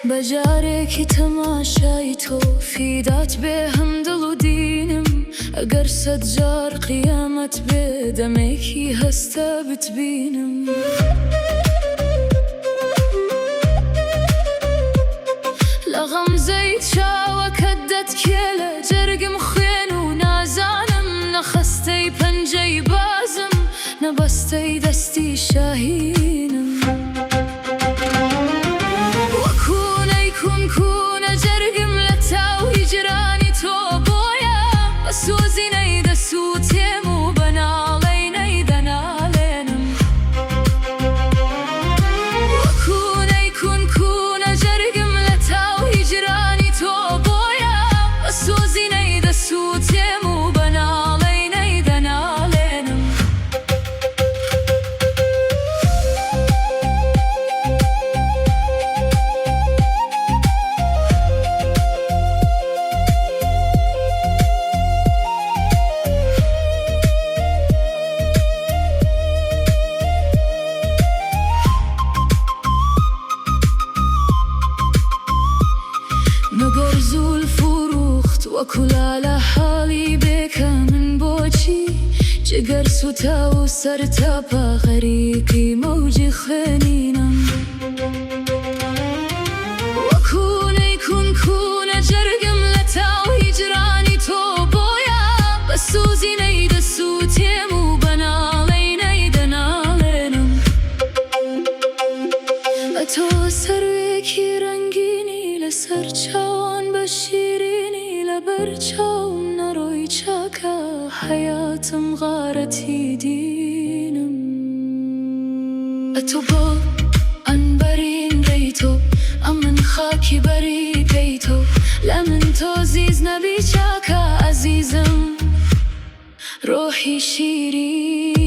بەجارێکی تەماشای تۆ فیدات بێ هەم دڵ و دینم ئەگەر سەد جار قیامەت بێ دەمێکی هەستە بتبینم لە غەمزەی چاوەکەت دەتکێلە جەرگم خوێن و نازانم نەخەستەی پەنجەی بازم نەبەستەی دەستی شاهینم کوونە جەرگم لە تاو هیجرانی تۆ بۆیە بە سۆزی نەیدەسووتێم و بە ناڵەی نەیدەناڵێنم وەکوونەی کوونە جەرگم لە تاو هیجرانی تۆ بۆیە بە سۆزی نەیدەسووتێم و بە ناڵەی نەیدەناڵێنم مەگەر زول فروخت وەکولا لە حاڵی بێکە من بۆچی جگەر سوتا و سەرتاپا غەریقی مەوجی خوێنینم وەکوونەی کوونە جەرگم لە تاو هیجرانی تۆ بۆیە بە سۆزی نەیدەسووتێم و بە ناڵەی نەیدەناڵێنم ئەتۆ سەروێکی ڕەنگینی لەسەر چاوان بە شیرینی لەبەر چاوم نەڕۆی چاکە حەیاتم غارەتی دینم ئەتۆ بۆ ئەنبەرین ڕێی تۆ ئەمن خاکی بەری پێی تۆ لە من تۆ زیز نەبی چاکە عەزیزم ڕۆحی شیرین